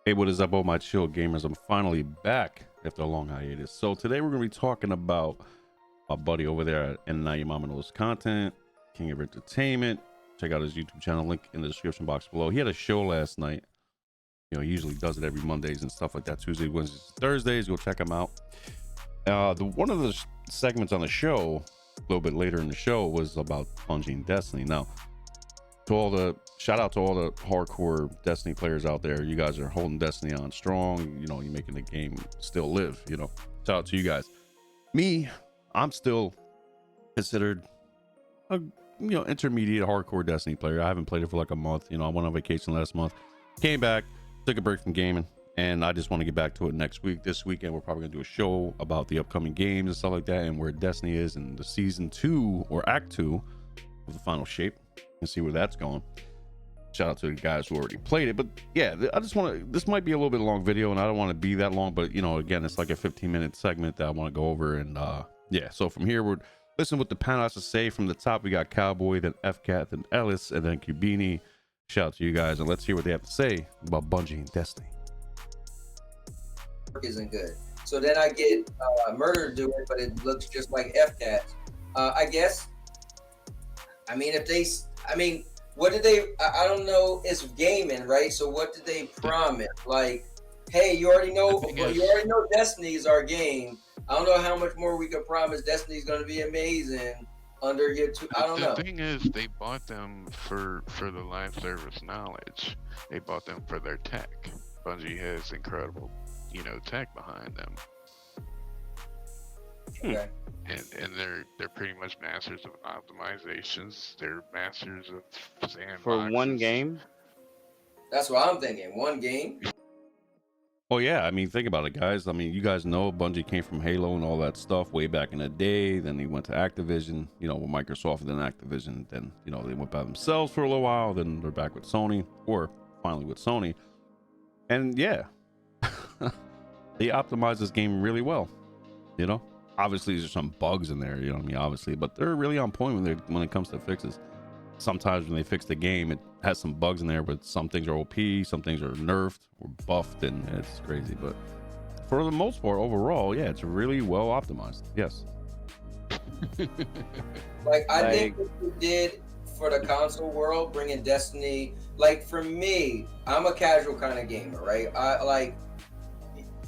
Hey, what is up, all my chill gamers? I'm finally back after a long hiatus. So today we're going to be talking about my buddy over there at And Now Your Mama Knows Content, King of Entertainment. Check out his YouTube channel, link in the description box below. He had a show last night. You know, he usually does it every Mondays and stuff like that. Tuesdays, Wednesdays, Thursdays. Go check him out. One of the segments on the show, a little bit later in the show, was about Bungie and Destiny. Now, shout out to all the hardcore Destiny players out there. You guys are holding Destiny on strong. You know, you're making the game still live. You know, shout out to you guys. Me, I'm still considered a intermediate hardcore Destiny player. I haven't played it for like a month. You know, I went on vacation last month, came back, took a break from gaming, and I just want to get back to it next week. This weekend we're probably gonna do a show about the upcoming games and stuff like that, and where Destiny is in the season 2 or act 2 of the final shape, and see where that's going. Shout out to the guys who already played it. But yeah, I just want to, this might be a little bit long video, and I don't want to be that long, but you know, again, it's like a 15-minute segment that I want to go over. And yeah, so from here we're listen what the panel has to say. From the top we got Cowboy, then FCAT, then Ellis, and then Cubini. Shout out to you guys, and let's hear what they have to say about Bungie and Destiny. Isn't good. So then I get Murder to do it, but it looks just like FCAT. I guess. I mean, what did they? I don't know. It's gaming, right? So what did they promise? Like, hey, you already know Destiny is our game. I don't know how much more we could promise. Destiny's going to be amazing under year 2. I don't know. The thing is, they bought them for the live service knowledge. They bought them for their tech. Bungie has incredible, tech behind them. Okay. And they're pretty much masters of optimizations. They're masters of sandboxes. For one game? That's what I'm thinking. One game. Well, yeah, I mean, think about it, guys. I mean, you guys know Bungie came from Halo and all that stuff way back in the day. Then they went to Activision, with Microsoft, and then Activision. Then, they went by themselves for a little while. Then they're back with Sony, or finally with Sony. And yeah, they optimized this game really well, Obviously, there's some bugs in there, obviously, but they're really on point when it comes to fixes. Sometimes when they fix the game, it has some bugs in there, but some things are OP, some things are nerfed or buffed, and it's crazy. But for the most part, overall, yeah, it's really well optimized. Yes. I think what you did for the console world, bringing Destiny, like for me, I'm a casual kind of gamer, right?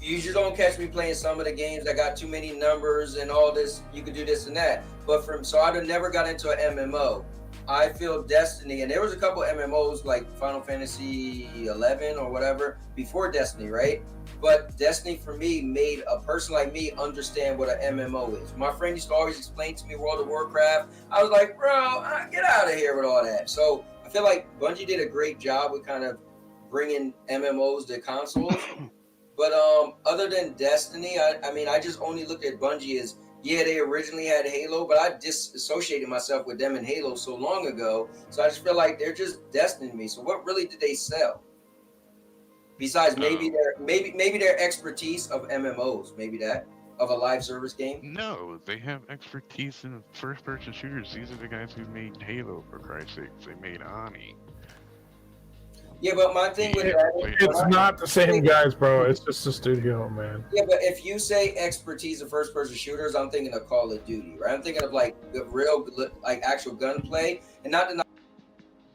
You usually don't catch me playing some of the games that got too many numbers and all this. You could do this and that. But so I'd have never got into an MMO. I feel Destiny, and there was a couple MMOs like Final Fantasy 11 or whatever before Destiny, right? But Destiny for me made a person like me understand what an MMO is. My friend used to always explain to me World of Warcraft. I was like, bro, get out of here with all that. So I feel like Bungie did a great job with kind of bringing MMOs to consoles. But other than Destiny, I just only look at Bungie as, yeah, they originally had Halo, but I disassociated myself with them in Halo so long ago. So I just feel like they're just Destiny to me. So what really did they sell? Besides maybe their expertise of MMOs, maybe that of a live service game. No, they have expertise in first-person shooters. These are the guys who made Halo, for Christ's sake. They made Ani. Yeah, but my thing with it's not the same guys, bro. It's just a studio, man. Yeah, but if you say expertise in first-person shooters, I'm thinking of Call of Duty, right? I'm thinking of like actual gunplay, and not the.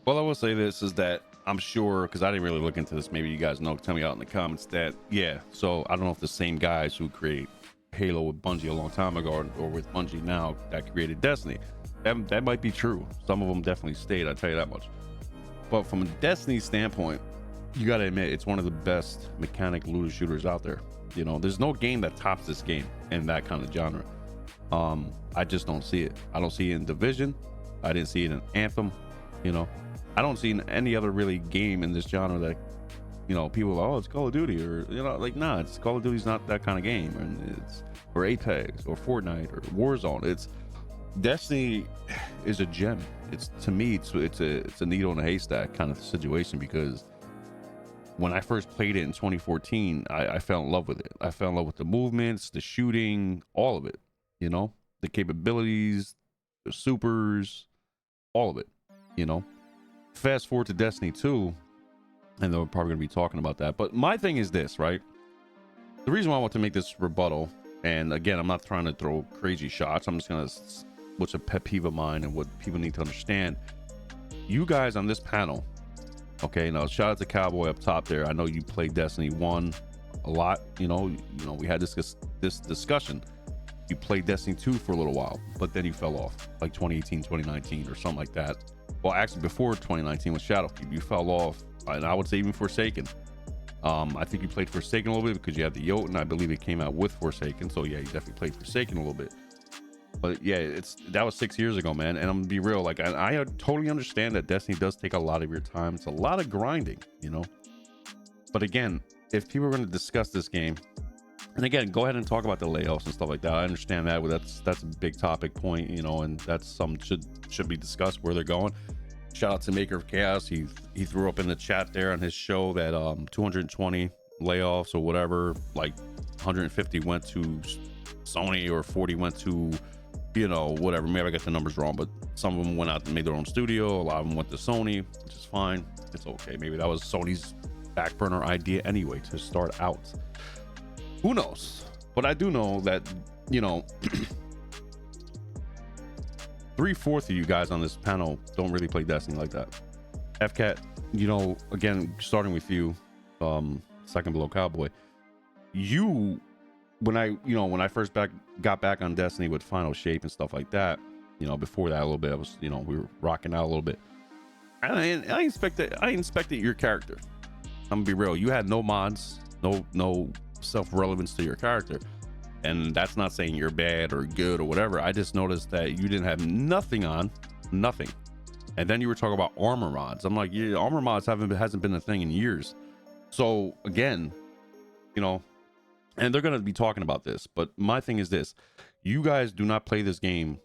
Well, I will say this is that I'm sure, because I didn't really look into this. Maybe you guys know. Tell me out in the comments that yeah. So I don't know if the same guys who create Halo with Bungie a long time ago, or with Bungie now that created Destiny, that might be true. Some of them definitely stayed. I tell you that much. But from a Destiny standpoint, you got to admit it's one of the best mechanic looter shooters out there. There's no game that tops this game in that kind of genre. I just don't see it. I don't see it in Division. I didn't see it in Anthem. I don't see in any other really game in this genre that people are, oh, it's Call of Duty, or nah, it's Call of Duty's not that kind of game, and or Apex or Fortnite or Warzone. It's Destiny is a gem. To me it's a needle in a haystack kind of situation, because when I first played it in 2014, I fell in love with it. I fell in love with the movements, the shooting, all of it, the capabilities, the supers, all of it. Fast forward to Destiny 2, and they're probably going to be talking about that. But my thing is this, right? The reason why I want to make this rebuttal, and again, I'm not trying to throw crazy shots. I'm just going to, what's a pet peeve of mine and what people need to understand. You guys on this panel, okay, now shout out to Cowboy up top there. I know you played Destiny 1 a lot. You know, we had this discussion. You played Destiny 2 for a little while, but then you fell off, like 2018, 2019, or something like that. Well, actually, before 2019 with Shadowkeep, you fell off, and I would say even Forsaken. I think you played Forsaken a little bit because you had the Yote, and I believe it came out with Forsaken. So yeah, you definitely played Forsaken a little bit. But yeah, that was 6 years ago, man. And I'm gonna be real, like I totally understand that Destiny does take a lot of your time. It's a lot of grinding, you know. But again, if people are going to discuss this game, and again, go ahead and talk about the layoffs and stuff like that. I understand that, but that's a big topic point, you know, and that's some should be discussed where they're going. Shout out to Maker of Chaos. He threw up in the chat there on his show that 220 layoffs or whatever, like 150 went to Sony or 40 went to, you know, whatever. Maybe I got the numbers wrong, but some of them went out and made their own studio. A lot of them went to Sony, which is fine. It's okay. Maybe that was Sony's back burner idea anyway to start out. Who knows? But I do know that, you know, 3/4 of you guys on this panel don't really play Destiny like that. FCAT, you know, again, starting with you, second below Cowboy, when I first got back on Destiny with Final Shape and stuff like that, you know, before that a little bit, I was, you know, we were rocking out a little bit. I inspected your character. I'm gonna be real. You had no mods, no self-relevance to your character. And that's not saying you're bad or good or whatever. I just noticed that you didn't have nothing on, nothing. And then you were talking about armor mods. I'm like, yeah, armor mods hasn't been a thing in years. So again, you know, and they're going to be talking about this, but my thing is this: you guys do not play this game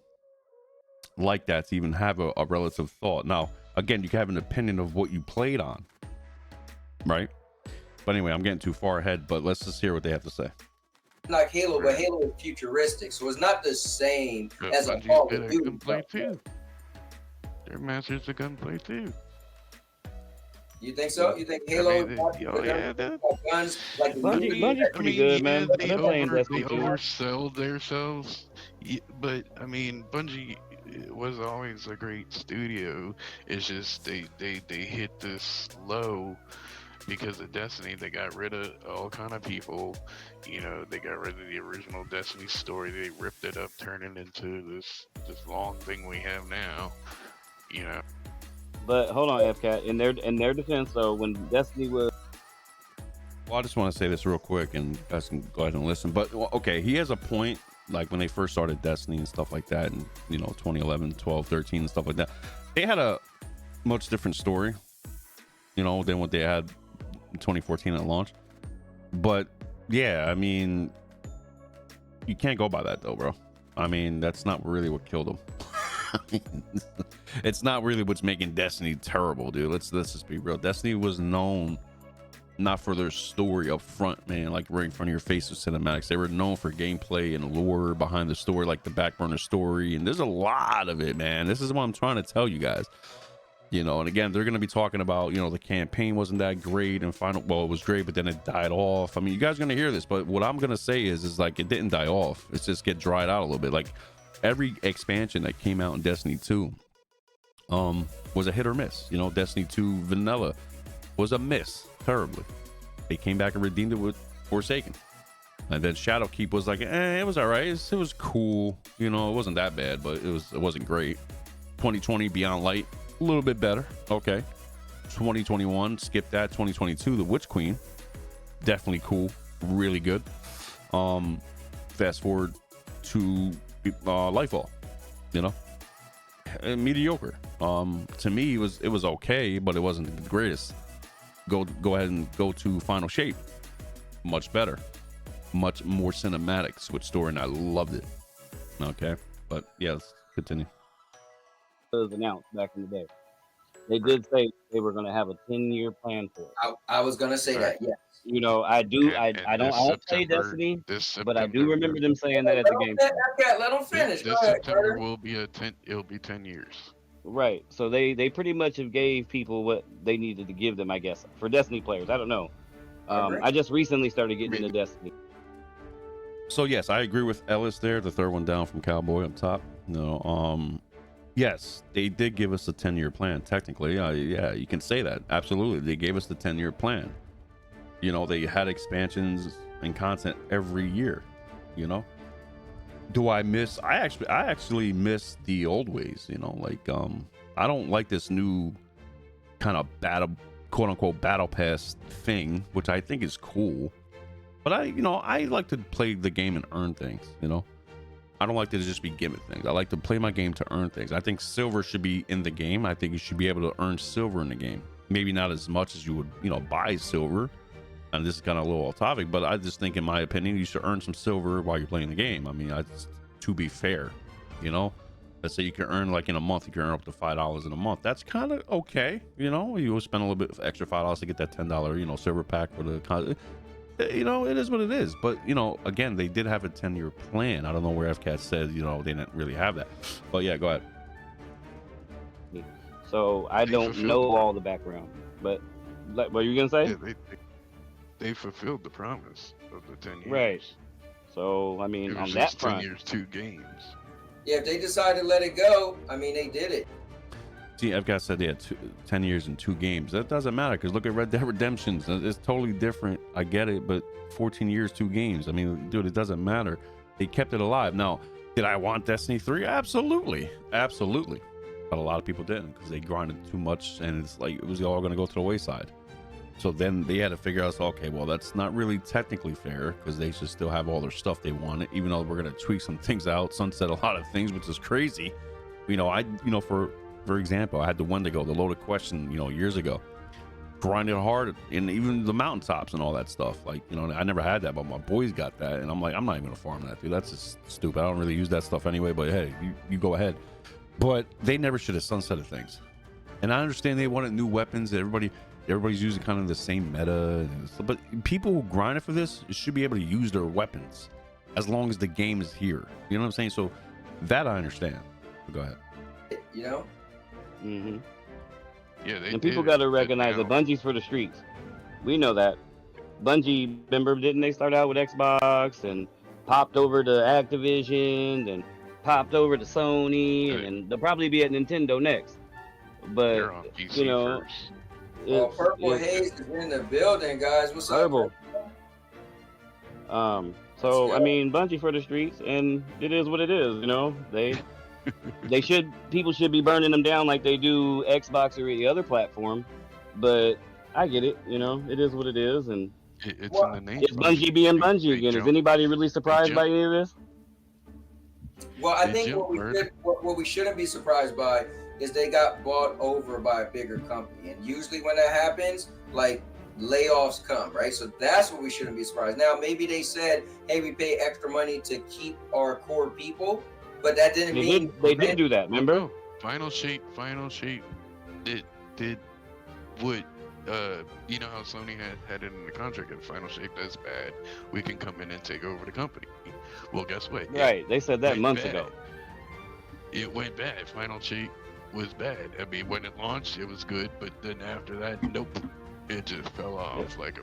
like that to even have a relative thought. Now, again, you can have an opinion of what you played on, right? But anyway, I'm getting too far ahead, but let's just hear what they have to say. Like Halo, but Halo is futuristic, so it's not the same But as a Bungie's Call good of at Duty. gunplay too. They're masters of gunplay too. You think so? You think Halo is not Oh yeah, guns like the Bungie's movie? pretty good, man. They, They're playing Destiny too. oversell themselves, but I mean, Bungie was always a great studio. It's just they hit this low because of Destiny. They got rid of all kind of people. You know, they got rid of the original Destiny story. They ripped it up, turned it into this long thing we have now. You know. But hold on, FCAT. In their defense, though, when Destiny was, Well, I just want to say this real quick, and you guys can go ahead and listen. But okay, he has a point. Like when they first started Destiny and stuff like that, and you know, 2011, 12, 13, and stuff like that, they had a much different story, you know, than what they had in 2014 at launch. But yeah, I mean, you can't go by that though, bro. I mean, that's not really what killed them. It's not really what's making Destiny terrible, dude. Let's just be real. Destiny was known not for their story up front, man, like right in front of your face with cinematics. They were known for gameplay and lore behind the story, like the back burner story, and there's a lot of it, man. This is what I'm trying to tell you guys, you know. And again, they're going to be talking about, you know, the campaign wasn't that great and well, it was great, but then it died off. I mean, you guys are going to hear this, but what I'm going to say is like it didn't die off. It's just get dried out a little bit. Like every expansion that came out in Destiny 2 was a hit or miss. You know, Destiny 2 Vanilla was a miss terribly. They came back and redeemed it with Forsaken, and then Shadowkeep was like, it was all right. It was cool, you know. It wasn't that bad, but it wasn't great. 2020 Beyond Light, a little bit better. Okay. 2021, skip that. 2022 The Witch Queen, definitely cool, really good. Fast forward to Lightfall, you know, mediocre. To me, it was okay, but it wasn't the greatest. Go ahead and go to Final Shape, much better, much more cinematic switch story, and I loved it. Okay, but yeah, let's continue. was announced back in the day, they did say they were going to have a 10-year plan for it. I was gonna say that. Yeah. You know, I don't play Destiny, but I do remember them saying that at the game. Let them finish. This September will be it'll be 10 years. Right. So they pretty much have gave people what they needed to give them, I guess, for Destiny players. I don't know. Agree. I just recently started getting into Destiny. So yes, I agree with Ellis there. The third one down from Cowboy up top. No, yes, they did give us a 10-year plan. Technically, yeah, you can say that. Absolutely, they gave us the 10-year plan. You know, they had expansions and content every year. You know, do I miss? I actually miss the old ways. You know, like I don't like this new kind of battle, quote unquote, battle pass thing, which I think is cool. But I like to play the game and earn things. You know, I don't like to just be given things. I like to play my game to earn things. I think silver should be in the game. I think you should be able to earn silver in the game. Maybe not as much as you would, buy silver. And this is kind of a little off topic, but I just think, in my opinion, you should earn some silver while you're playing the game. I mean, to be fair, let's say you can earn, like in a month, you can earn up to $5 in a month. That's kind of okay. You will spend a little bit of extra $5 to get that $10, silver pack for the. It is what it is. But, again, they did have a 10-year plan. I don't know where FCAT said, they didn't really have that. But yeah, go ahead. So I don't know all the background. But what were you going to say? Yeah, they fulfilled the promise of the 10 years. Right. So, I mean, on that front. 10 years, 2 games. Yeah, if they decided to let it go, I mean, they did it. See, FCAT said they had 10 years and 2 games. That doesn't matter, because look at Red Dead Redemption. It's totally different. I get it, but 14 years, 2 games. I mean, dude, it doesn't matter. They kept it alive. Now, did I want Destiny 3? Absolutely. Absolutely. But a lot of people didn't, because they grinded too much, and it's like it was all going to go to the wayside. So then they had to figure out, okay, well, that's not really technically fair, because they should still have all their stuff they wanted, even though we're going to tweak some things out, sunset a lot of things, which is crazy. For example, I had the Wendigo, the loaded question, years ago. Grinded hard, and even the mountaintops and all that stuff. Like, I never had that, but my boys got that, and I'm like, I'm not even gonna farm that, dude. That's just stupid. I don't really use that stuff anyway, but hey, you go ahead. But they never should have sunsetted things. And I understand they wanted new weapons. Everybody's using kind of the same meta, but people who grinded for this should be able to use their weapons as long as the game is here. You know what I'm saying? So that I understand. But go ahead. Mm-hmm. Yeah, and people got to recognize that Bungie's for the streets. We know that. Bungie, remember, didn't they start out with Xbox and popped over to Activision and popped over to Sony, and they'll probably be at Nintendo next. But they're on PC first. Purple Haze is in the building, guys. What's Purple. up? So I mean, Bungie for the streets, and it is what it is. People should be burning them down like they do Xbox or any other platform. But I get it. It is what it is, and it's in the name. It's Bungie being Bungie again. Is anybody really surprised by any of this? Well, I think what we shouldn't be surprised by is they got bought over by a bigger company, and usually when that happens, like, layoffs come, right? So that's what we shouldn't be surprised. Now, maybe they said, "Hey, we pay extra money to keep our core people," but that didn't mean they did do that. Remember? Final Shape did what you know how Sony had it in the contract. If Final Shape does bad, we can come in and take over the company. Well, guess what? Right, they said that months ago. It went bad. Final Shape was bad. I mean, when it launched, it was good, but then after that, nope, it just fell off like a.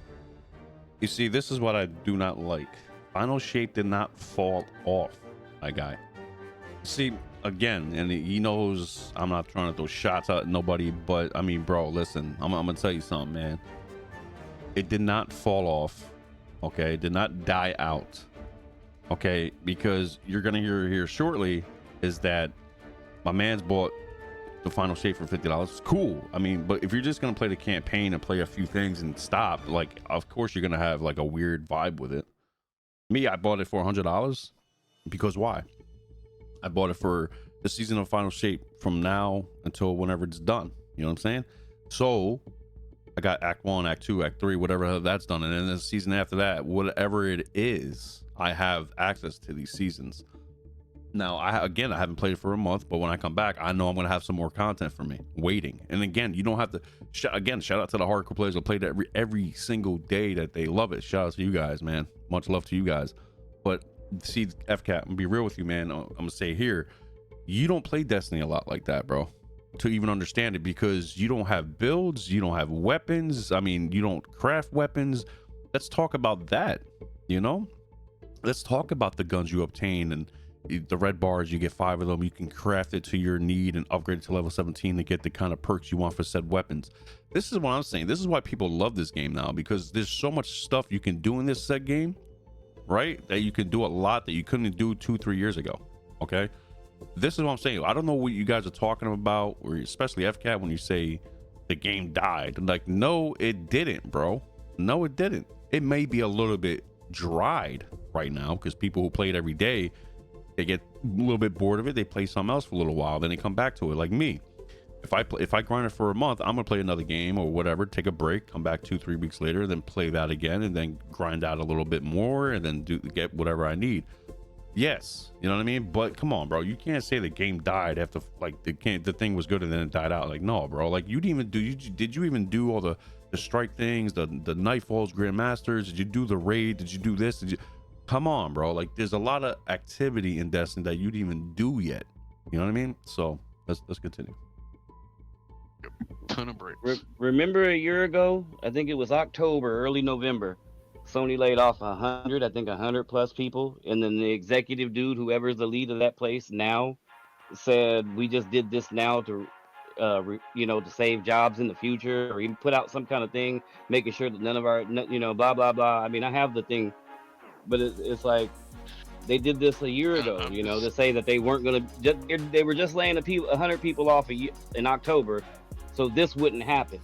You see, this is what I do not like. Final Shape did not fall off, my guy. See, again, and he knows I'm not trying to throw shots at nobody, but I mean, bro, listen, I'm gonna tell you something, man. It did not fall off, okay? It did not die out, okay? Because you're gonna hear here shortly is that my man's bought the Final Shape for $50. It's cool. I mean, but if you're just gonna play the campaign and play a few things and stop, like, of course you're gonna have like a weird vibe with it. Me, I bought it for $100 because why? I bought it for the season of Final Shape from now until whenever it's done. You know what I'm saying? So I got Act 1, Act 2, Act 3, whatever that's done. And then the season after that, whatever it is, I have access to these seasons. Now, I haven't played it for a month, but when I come back, I know I'm going to have some more content for me waiting. And again, you don't have to, shout out to the hardcore players that played it every single day that they love it. Shout out to you guys, man. Much love to you guys. But see, FCAT, I'm gonna be real with you, man. I'm gonna say here, you don't play Destiny a lot like that, bro. to even understand it, because you don't have builds, you don't have weapons. I mean, you don't craft weapons. Let's talk about that. You know, let's talk about the guns you obtain and the red bars. You get 5 of them. You can craft it to your need and upgrade it to level 17 to get the kind of perks you want for said weapons. This is what I'm saying. This is why people love this game now, because there's so much stuff you can do in this set game, right? That you can do a lot that you couldn't do 2-3 years ago. Okay, this is what I'm saying. I don't know what you guys are talking about, or especially FCAT, when you say the game died. Like, no, it didn't, bro. No, it didn't. It may be a little bit dried right now because people who play it every day, they get a little bit bored of it. They play something else for a little while, then they come back to it. Like me, if I grind it for a month, I'm gonna play another game or whatever, take a break, come back 2-3 weeks later, then play that again, and then grind out a little bit more, and then get whatever I need. Yes, you know what I mean? But come on, bro, you can't say the game died after, like, the thing was good and then it died out. Like, no, bro, like, you didn't even do, did you even do all the strike things, the Nightfalls Grandmasters? Did you do the raid? Did you do this? Did you, come on, bro, like, there's a lot of activity in Destiny that you didn't even do yet. You know what I mean? So let's continue. Ton of breaks. Remember a year ago, I think it was October, early November, Sony laid off 100 plus people, and then the executive dude, whoever's the lead of that place now, said, we just did this now to to save jobs in the future, or even put out some kind of thing making sure that none of our, blah blah blah. I mean, I have the thing, but it's like they did this a year ago, to say that they weren't going to, they were just laying 100 people off in October, so this wouldn't happen.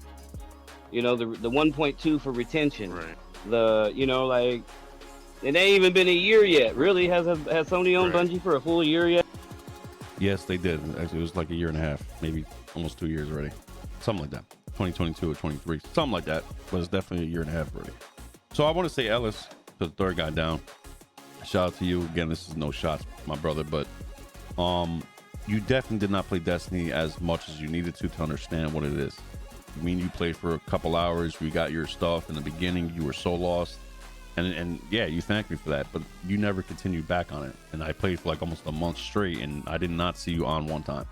The 1.2 for retention. Right. Like, it ain't even been a year yet. Really, has Sony owned Bungie for a full year yet? Yes, they did. Actually, it was like a year and a half, maybe almost 2 years already, something like that. 2022 or 23, something like that. But it's definitely a year and a half already. So I want to say, Ellis, the third guy down, shout out to you again. This is no shots, my brother, but you definitely did not play Destiny as much as you needed to understand what it is. I mean, you played for a couple hours, we got your stuff in the beginning, you were so lost, and yeah, you thanked me for that, but you never continued back on it. And I played for like almost a month straight, and I did not see you on one time.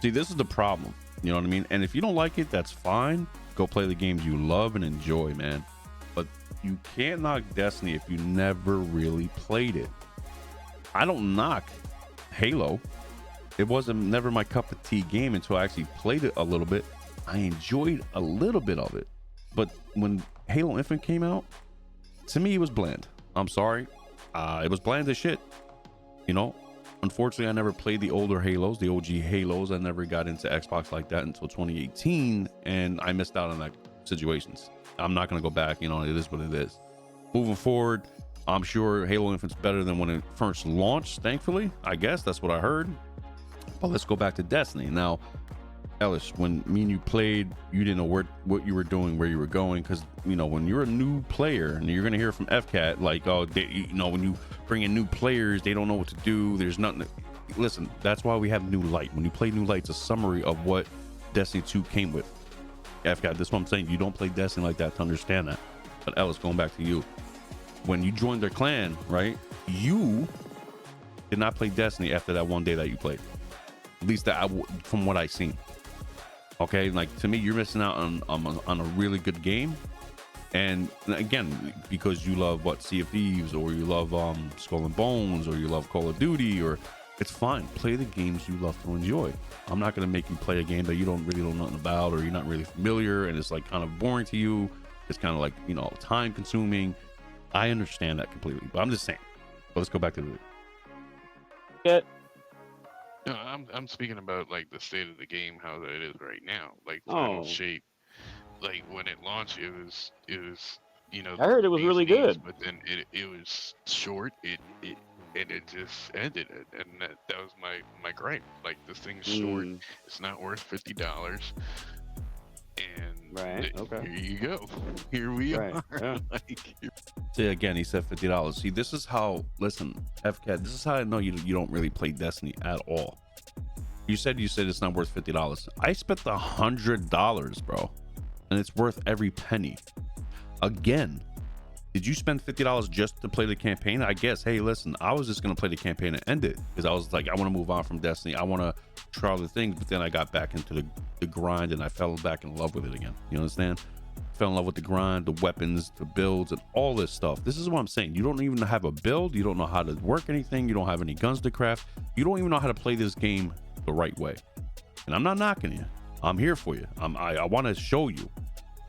See, this is the problem, you know what I mean? And if you don't like it, that's fine. Go play the games you love and enjoy, man. But you can't knock Destiny if you never really played it. I don't knock Halo. It wasn't never my cup of tea game until I actually played it a little bit. I enjoyed a little bit of it, but when Halo Infinite came out, to me it was bland. I'm sorry, it was bland as shit. Unfortunately, I never played the older Halos, the OG Halos. I never got into Xbox like that until 2018, and I missed out on that situations. I'm not gonna go back. It is what it is. Moving forward, I'm sure Halo Infinite's better than when it first launched. Thankfully, I guess that's what I heard. But let's go back to Destiny now. Ellis, when me and you played, you didn't know what you were doing, where you were going, because when you're a new player, and you're gonna hear from FCAT like, oh, when you bring in new players, they don't know what to do. There's nothing. Listen, that's why we have New Light. When you play New Light, it's a summary of what Destiny 2 came with. FCAT, that's what I'm saying. You don't play Destiny like that to understand that. But Ellis, going back to you, when you joined their clan, right? You did not play Destiny after that one day that you played. At least from what I've seen. Okay, like, to me, you're missing out on a really good game. And again, because you love Sea of Thieves, or you love Skull and Bones, or you love Call of Duty, or it's fine. Play the games you love to enjoy. I'm not gonna make you play a game that you don't really know nothing about, or you're not really familiar, and it's like kind of boring to you. It's kind of like time consuming. I understand that completely, but I'm just saying. But let's go back to the. Yeah. No, I'm speaking about like the state of the game, how it is right now, like final shape. Like when it launched, it was I heard it was really good, but then it was short. It just ended, and that was my gripe. Like, this thing's short. It's not worth $50. And here you go. Here we are. Yeah. See, again, he said $50. See, this is how. Listen, FCAT. This is how I know you don't really play Destiny at all. You said it's not worth $50. I spent $100, bro, and it's worth every penny. Again, Did you spend $50 just to play the campaign? I guess, hey, listen, I was just gonna play the campaign and end it because I was like, I want to move on from Destiny. I want to try other things, but then I got back into the grind and I fell back in love with it again. You understand? Fell in love with the grind, the weapons, the builds, and all this stuff. This is what I'm saying. You don't even have a build. You don't know how to work anything. You don't have any guns to craft. You don't even know how to play this game the right way. And I'm not knocking you. I'm here for you. I want to show you.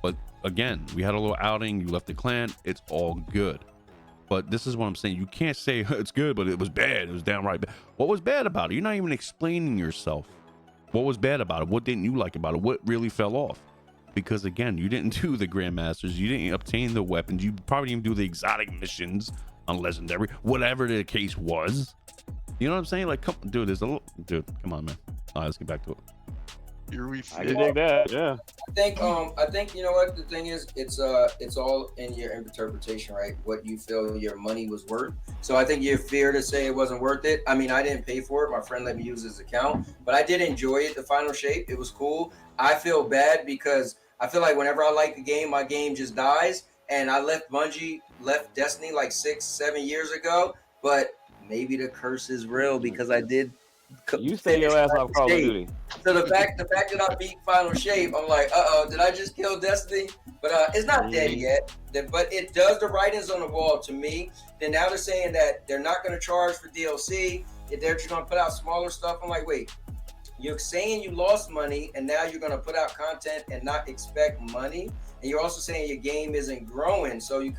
But again, we had a little outing. You left the clan. It's all good. But this is what I'm saying. You can't say it's good, but it was bad. It was downright bad. What was bad about it? You're not even explaining yourself. What was bad about it? What didn't you like about it? What really fell off? Because again, you didn't do the Grandmasters. You didn't obtain the weapons. You probably didn't do the exotic missions on Legendary, whatever the case was. You know what I'm saying? Like, come, dude, there's a little, dude, come on, man. All right, let's get back to it. Here we I can dig that. Yeah. I think you know what the thing is. It's all in your interpretation, right? What you feel your money was worth. So I think you're fair to say it wasn't worth it. I mean, I didn't pay for it. My friend let me use his account, but I did enjoy it. The final shape, it was cool. I feel bad because I feel like whenever I like a game, my game just dies. And I left Destiny like 6-7 years ago, but maybe the curse is real because I did. You stay your ass off Call of Duty. So the fact that I beat Final Shape, I'm like, did I just kill Destiny? But it's not dead yet. But it does the writings on the wall to me. Then now they're saying that they're not going to charge for DLC. They're just going to put out smaller stuff. I'm like, wait, you're saying you lost money and now you're going to put out content and not expect money? And you're also saying your game isn't growing. So you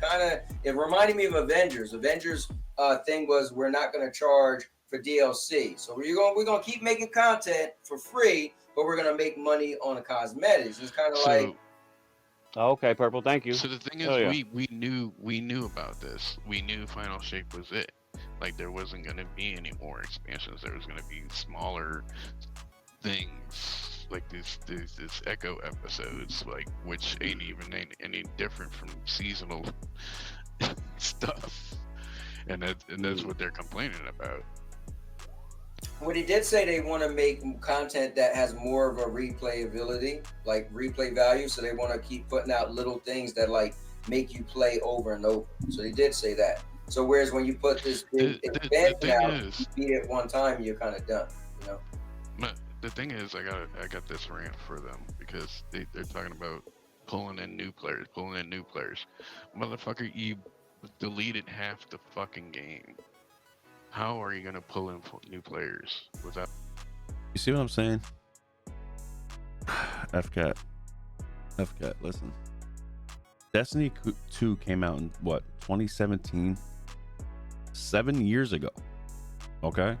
it reminded me of Avengers. Avengers thing was we're not going to charge for DLC. So we're gonna keep making content for free, but we're gonna make money on the cosmetics. It's kind of like. Okay, Purple. Thank you. So the thing is, we knew about this. We knew Final Shape was it. Like there wasn't gonna be any more expansions. There was gonna be smaller things like this Echo episodes, like which ain't even any different from seasonal stuff. And that's what they're complaining about. What he did say, they want to make content that has more of a replayability, like replay value. So they want to keep putting out little things that like make you play over and over. So he did say that. So whereas when you put this big expansion out, you beat it one time, you're kind of done. You know. But the thing is, I got this rant for them because they're talking about pulling in new players. Motherfucker, you deleted half the fucking game. How are you gonna pull in new players without? You see what I'm saying? FCAT, listen. Destiny 2 came out in what, 2017? 7 years ago. Okay.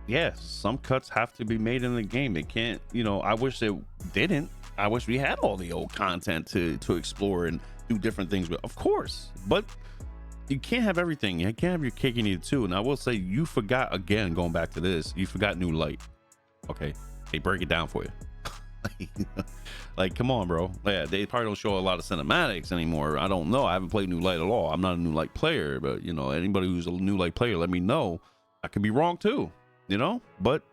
Yeah, some cuts have to be made in the game. It can't, I wish it didn't. I wish we had all the old content to explore and do different things with, of course, but you can't have everything. You can't have your cake and eat it too. And I will say, you forgot again, going back to this, you forgot New Light. Okay, they break it down for you. Like, come on, bro. Yeah, they probably don't show a lot of cinematics anymore. I don't know. I haven't played New Light at all. I'm not a New Light player, but anybody who's a New Light player, let me know. I could be wrong too, but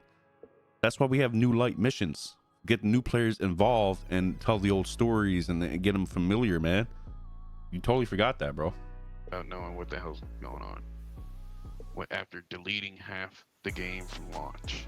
that's why we have New Light missions. Get new players involved and tell the old stories and get them familiar, man. You totally forgot that, bro. Without knowing what the hell's going on. After deleting half the game from launch.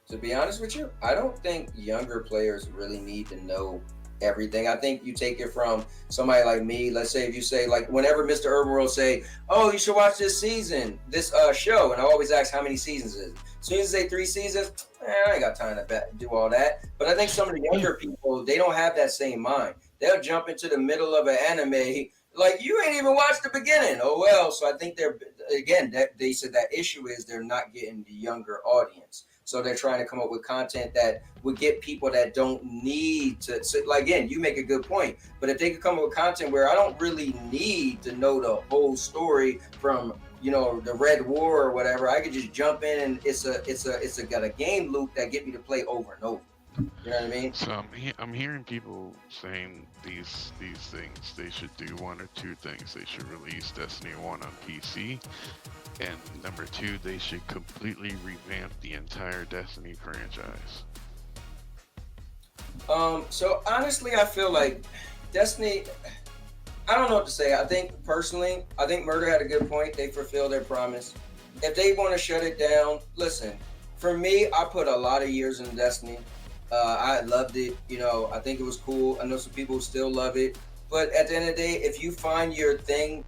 To be honest with you, I don't think younger players really need to know everything. I think you take it from somebody like me. Let's say if you say, like, whenever Mr. Urban World say, oh, you should watch this show, and I always ask how many seasons is it. As soon as they say 3 seasons, I ain't got time to do all that. But I think some of the younger people, they don't have that same mind. They'll jump into the middle of an anime like, you ain't even watched the beginning. Oh, well. So I think they said that issue is they're not getting the younger audience. So they're trying to come up with content that would get people that don't need to. So, like, again, you make a good point. But if they could come up with content where I don't really need to know the whole story from, the Red War or whatever, I could just jump in and it's got a game loop that get me to play over and over. You know what I mean? So I'm hearing people saying these things. They should do one or two things. They should release Destiny 1 on PC, and number 2, they should completely revamp the entire Destiny franchise. So honestly, I feel like Destiny, I don't know what to say. I think personally, I think Murder had a good point. They fulfilled their promise. If they want to shut it down, listen. For me, I put a lot of years in Destiny. I loved it. You know, I think it was cool. I know some people still love it. But at the end of the day, if you find your thing,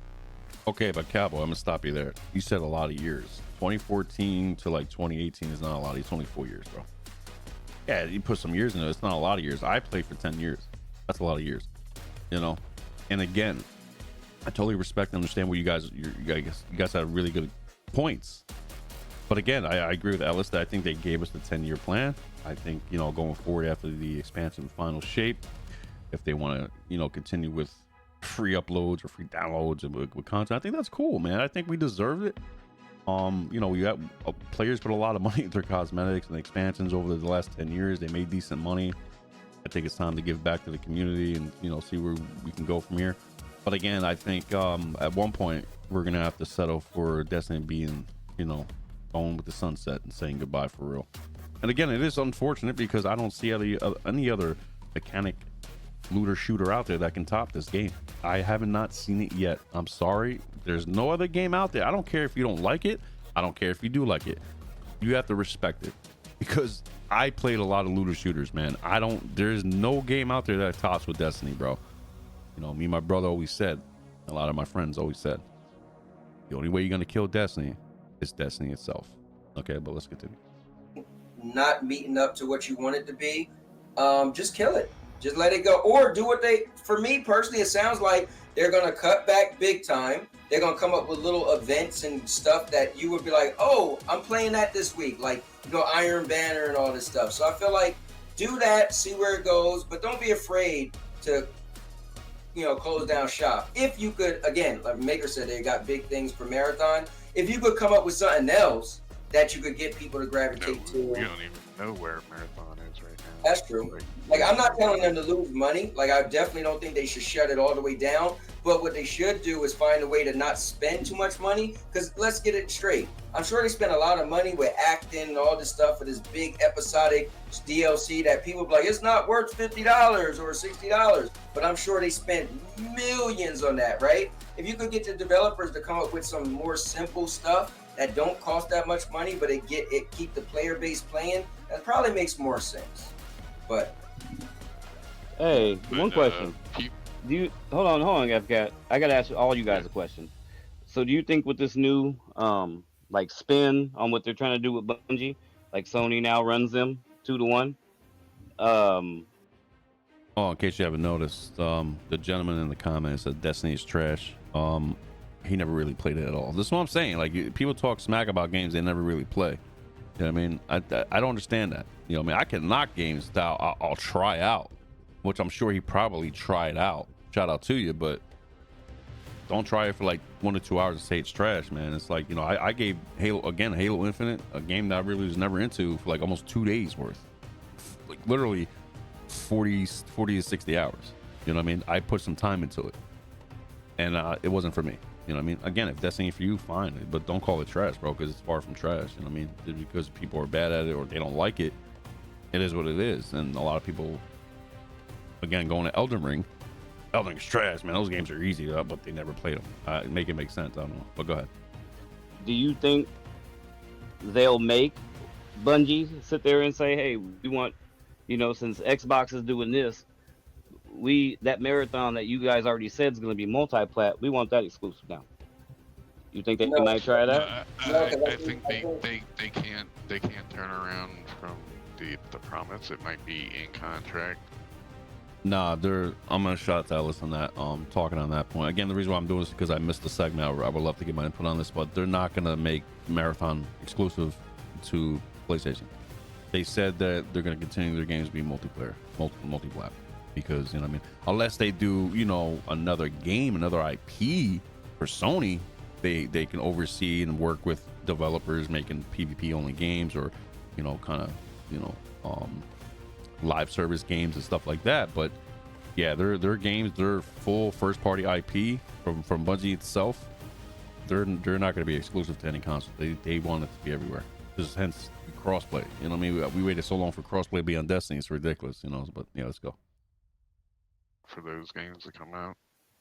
Okay, but Cowboy, I'm gonna stop you there. You said a lot of years. 2014 to like 2018 is not a lot. It's only 4 years, bro. Yeah, you put some years into it. It's not a lot of years. I played for 10 years. That's a lot of years, you know. And again, I totally respect and understand what you guys have really good points. But again, I agree with Ellis that I think they gave us the 10-year plan. I think, you know, going forward after the expansion final shape, if they want to, you know, continue with free uploads or free downloads and with content, I think that's cool, man. I think we deserve it. You know, we got players put a lot of money into their cosmetics and expansions over the last 10 years. They made decent money. I think it's time to give back to the community and, you know, see where we can go from here. But again, I think at one point we're gonna have to settle for Destiny being, you know, going with the sunset and saying goodbye for real. And again, it is unfortunate because I don't see any other mechanic looter shooter out there that can top this game. I haven't not seen it yet. I'm sorry. There's no other game out there. I don't care if you don't like it. I don't care if you do like it. You have to respect it because I played a lot of looter shooters, man. There's no game out there that tops with Destiny, bro. You know, me and my brother always said, a lot of my friends always said, the only way you're going to kill Destiny is Destiny itself. Okay, but let's continue. not meeting up to what you want it to be, just kill it. Just let it go. Or do what for me personally, it sounds like they're going to cut back big time. They're going to come up with little events and stuff that you would be like, oh, I'm playing that this week. Like, you know, Iron Banner and all this stuff. So I feel like do that, see where it goes, but don't be afraid to, you know, close down shop. If you could, again, like Maker said, they got big things for Marathon. If you could come up with something else that you could get people to gravitate to. We don't even know where Marathon is right now. That's true. Like, I'm not telling them to lose money. Like, I definitely don't think they should shut it all the way down. But what they should do is find a way to not spend too much money. Because let's get it straight. I'm sure they spent a lot of money with acting and all this stuff for this big episodic DLC that people be like, it's not worth $50 or $60. But I'm sure they spent millions on that, right? If you could get the developers to come up with some more simple stuff that don't cost that much money, but it keep the player base playing, that probably makes more sense. But hey, one question. Do you hold on, FCAT? I gotta ask all you guys a question. So, do you think with this new like spin on what they're trying to do with Bungie, like Sony now runs them 2-1? Oh, in case you haven't noticed, the gentleman in the comments said Destiny is trash. He never really played it at all. This is what I'm saying. Like, people talk smack about games they never really play. You know what I mean? I don't understand that. You know what I mean? I can knock games that I'll try out, which I'm sure he probably tried out. Shout out to you, but don't try it for like 1 or 2 hours and say it's trash, man. It's like, you know, I gave Halo Infinite, a game that I really was never into, for like almost 2 days worth. Like literally 40 to 60 hours. You know what I mean? I put some time into it. And it wasn't for me. You know what I mean? Again, if that's ain't for you, fine. But don't call it trash, bro, because it's far from trash. You know what I mean? Just because people are bad at it or they don't like it, it is what it is. And a lot of people, again, going to Elden Ring's trash, man. Those games are easy, but they never played them. Make it make sense. I don't know. But go ahead. Do you think they'll make Bungie sit there and say, hey, we want, you know, since Xbox is doing this, that Marathon that you guys already said is going to be multi-plat, we want that exclusive now? You think they might try that? I think they can't turn around from the promise. It might be in contract. Nah, I'm gonna shout out to Ellis on that. Talking on that point again. The reason why I'm doing this is because I missed the segment. I would love to get my input on this, but they're not gonna make Marathon exclusive to PlayStation. They said that they're gonna continue their games being multiplayer, multi-plat, because, you know what I mean, unless they do, you know, another game, another IP for Sony, they can oversee and work with developers making PvP only games, or, you know, kind of, you know, live service games and stuff like that. But yeah, their games, their full first party IP from Bungie itself, they're not going to be exclusive to any console. They want it to be everywhere. Just hence crossplay. You know what I mean? We waited so long for crossplay to be on Destiny. It's ridiculous, you know. But yeah, let's go. For those games to come out.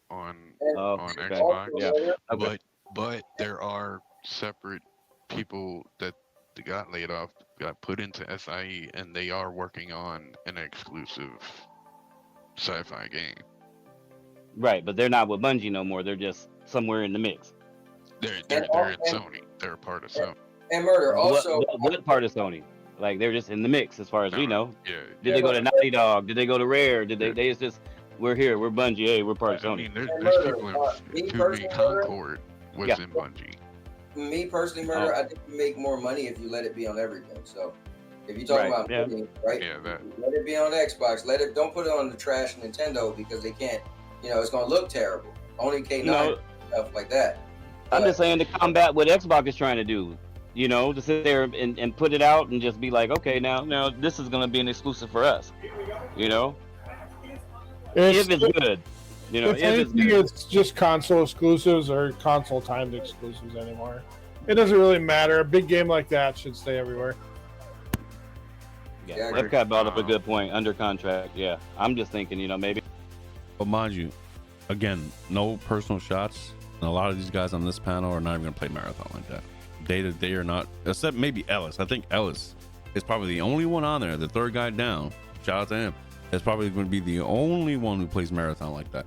on Oh, on okay. Xbox, Yeah. Okay. but there are separate people that got laid off, got put into SIE, and they are working on an exclusive sci-fi game. Right, but they're not with Bungie no more. They're just somewhere in the mix. They're And, in Sony. They're a part of Sony. and murder. Also, What part of Sony? Like they're just in the mix as far as we know. Yeah. Did they go to Naughty Dog? Did they go to Rare? Did they? Yeah. They it's just we're here. We're Bungie. Hey, we're part of I Sony. mean, there's Murder, people in me who personally, made Murder, Concord was Yeah. in Bungie. me personally, murder. I think you make more money if you let it be on everything. So, if you're talking Right, about yeah. money, right? Yeah, that. Let it be on Xbox. Don't put it on the trash Nintendo because they can't. It's gonna look terrible. Only K9 No, stuff like that. I'm But- just saying to combat what Xbox is trying to do. To sit there and put it out and just be like, okay, now this is gonna be an exclusive for us. If it's good. If If it's anything, good. it's just console exclusives or console timed exclusives anymore. It doesn't really matter. A big game like that should stay everywhere. Yeah, Epcot brought up a good point. Under contract, yeah. I'm just thinking, maybe. But mind you, again, no personal shots. And a lot of these guys on this panel are not even gonna play marathon like that. They are not, except maybe Ellis. I think Ellis is probably the only one on there. The third guy down. Shout out to him. Is probably going to be the only one who plays marathon like that.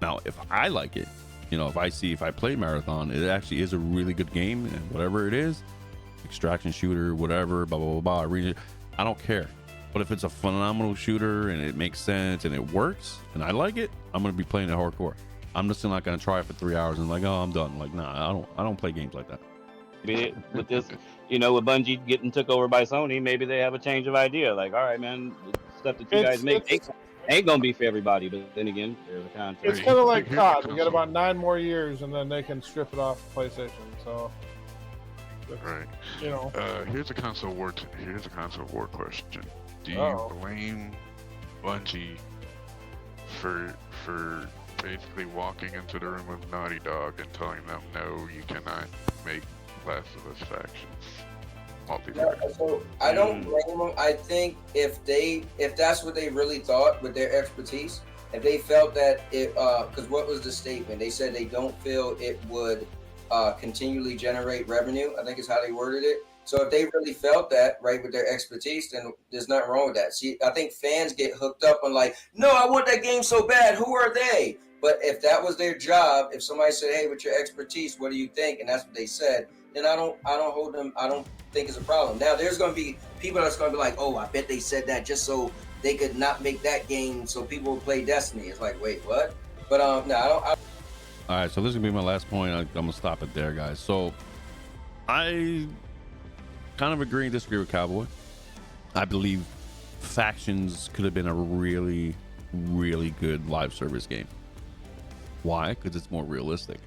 Now, if I like it, if I play marathon, it actually is a really good game, and whatever it is, extraction shooter, whatever, blah blah blah blah. I don't care. But if it's a phenomenal shooter and it makes sense and it works and I like it, I'm going to be playing it hardcore. I'm just not going to try it for 3 hours and like, oh, I'm done. Like, nah, I don't play games like that. With this, with Bungie getting took over by Sony, maybe they have a change of idea. Like, all right, man, the stuff that you guys make ain't gonna be for everybody. But then again, there's a contract. It's kind of like COD. We got about 9 more years, and then they can strip it off PlayStation. So, Right. Here's a console war question. Do you blame Bungie for basically walking into the room with Naughty Dog and telling them, no, you cannot make Last of Us factions multiplayer? So I don't blame them. I think if that's what they really thought with their expertise, if they felt that it, because what was the statement? They said they don't feel it would continually generate revenue. I think is how they worded it. So if they really felt that, right, with their expertise, then there's nothing wrong with that. See, I think fans get hooked up on like, no, I want that game so bad. Who are they? But if that was their job, if somebody said, hey, with your expertise, what do you think? And that's what they said, then I don't hold them. I don't think it's a problem. Now there's going to be people that's going to be like, oh, I bet they said that just so they could not make that game so people would play Destiny. It's like, wait, what? But no, I don't. All right, so this is gonna be my last point. I'm gonna stop it there, guys. So I kind of agree and disagree with Cowboy. I believe Factions could have been a really, really good live service game. Why? Because it's more realistic.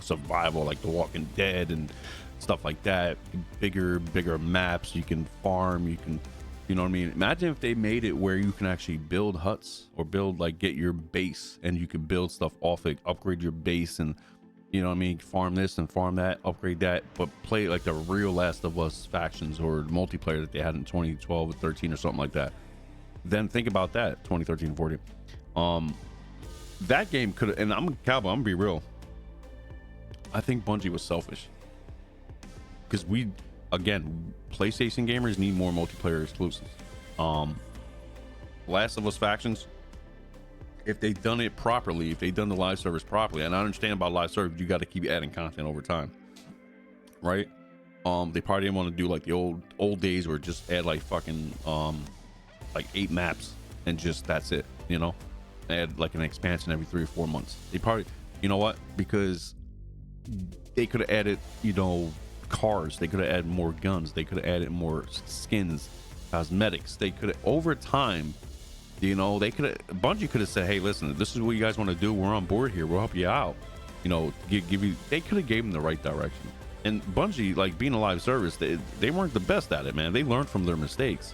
Survival like The Walking Dead and stuff like that. Bigger maps. You can farm. You can, you know what I mean? Imagine if they made it where you can actually build huts or get your base and you can build stuff off it, upgrade your base and, you know what I mean? Farm this and farm that, upgrade that, but play like the real Last of Us Factions or multiplayer that they had in 2012 or 13 or something like that. Then think about that, 2013, 14. That game could, and I'm Cowboy, I'm gonna be real. I think Bungie was selfish. Because PlayStation gamers need more multiplayer exclusives. Last of Us Factions, if they've done it properly, if they've done the live service properly, and I understand about live service, you got to keep adding content over time, right? They probably didn't want to do like the old days where just add like fucking like 8 maps and just that's it, add like an expansion every 3 or 4 months. They probably, because they could have added, cars, they could have added more guns, they could have added more skins, cosmetics. They could have, over time, Bungie could have said, hey, listen, this is what you guys want to do, we're on board here, we'll help you out, give you, they could have gave them the right direction. And Bungie, like being a live service, they weren't the best at it, man. They learned from their mistakes.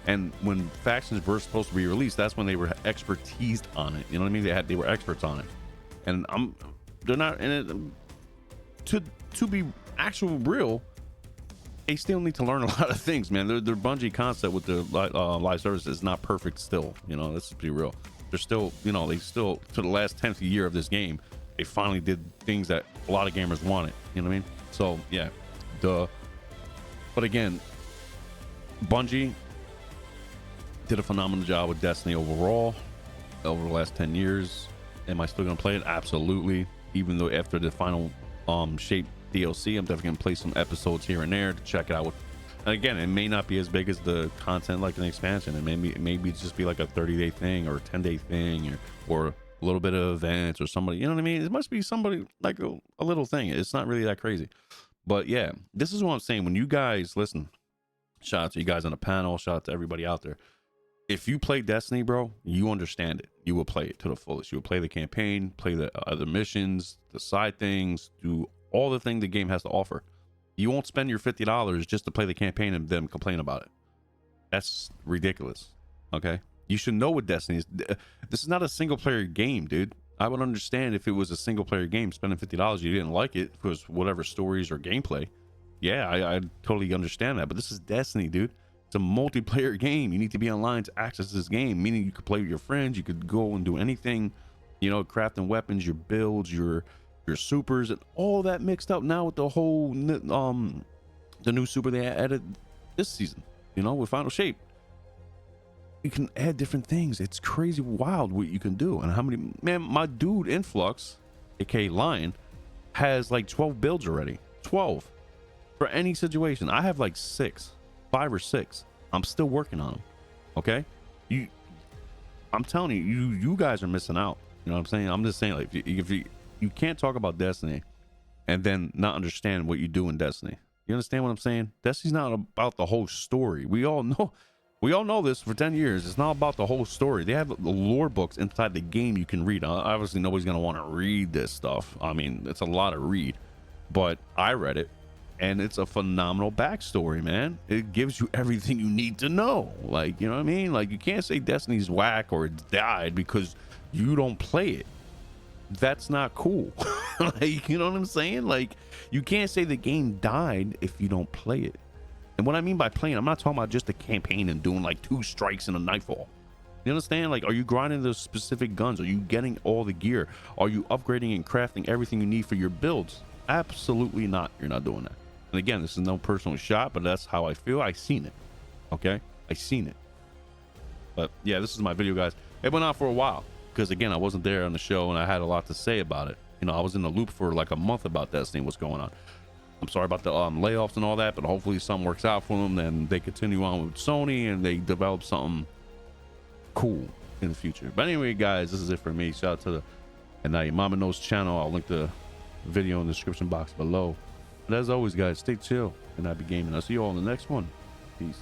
And when Factions were supposed to be released, that's when they were expertised on it, you know what I mean? They were experts on it. And they're not in it to be actual real. They still need to learn a lot of things, man. Their Bungie concept with the live service is not perfect still, let's be real. they're still, you know, they still, to the last 10th year of this game, they finally did things that a lot of gamers wanted. You know what I mean? So yeah, duh. But again, Bungie did a phenomenal job with Destiny overall over the last 10 years. Am I still gonna play it? Absolutely. Even though after the final shape DLC, I'm definitely gonna play some episodes here and there to check it out. And again, it may not be as big as the content like an expansion. It maybe just be like a 30-day thing or a 10-day thing, or a little bit of events or somebody, you know what I mean? It must be somebody like a little thing. It's not really that crazy. But yeah, this is what I'm saying. When you guys listen, shout out to you guys on the panel, shout out to everybody out there. If you play Destiny, bro, you understand it. You will play it to the fullest. You will play the campaign, play the other missions, the side things, do all the thing the game has to offer. You won't spend your $50 just to play the campaign and then complain about it. That's ridiculous. Okay, you should know what Destiny is. This is not a single player game, dude. I would understand if it was a single player game, spending $50, you didn't like it, if it was whatever stories or gameplay. Yeah, I totally understand that. But this is Destiny, dude. It's a multiplayer game. You need to be online to access this game, meaning you could play with your friends. You could go and do anything, you know, crafting weapons, your builds, your supers, and all that mixed up now with the whole the new super they added this season, you know, with Final Shape. You can add different things. It's crazy wild what you can do. And how many, man, my dude Influx, aka Lion, has like 12 builds already. 12 for any situation. I have like 5 or 6. I'm still working on them. Okay, I'm telling you guys are missing out. You know what I'm saying? I'm just saying, like, if you can't talk about Destiny and then not understand what you do in Destiny. You understand what I'm saying? Destiny's not about the whole story. We all know this for 10 years. It's not about the whole story. They have the lore books inside the game you can read. Obviously, nobody's going to want to read this stuff. I mean, it's a lot to read, but I read it, and it's a phenomenal backstory, man. It gives you everything you need to know. Like, you know what I mean? Like, you can't say Destiny's whack or it died because you don't play it. That's not cool. Like, you know what I'm saying? Like, you can't say the game died if you don't play it. And what I mean by playing, I'm not talking about just the campaign and doing like 2 strikes and a nightfall. You understand? Like, are you grinding those specific guns? Are you getting all the gear? Are you upgrading and crafting everything you need for your builds? Absolutely not. You're not doing that. And again, this is no personal shot, but that's how I feel. I seen it. Okay, I seen it. But yeah, this is my video, guys. It went on for a while because again, I wasn't there on the show and I had a lot to say about it. You know, I was in the loop for like a month about Destiny, what's going on. I'm sorry about the layoffs and all that, but hopefully something works out for them. Then they continue on with Sony and they develop something cool in the future. But anyway, guys, this is it for me. Shout out to the And Now Your Mama Knows channel. I'll link the video in the description box below. But as always, guys, stay chill and I be gaming. I'll see you all in the next one. Peace.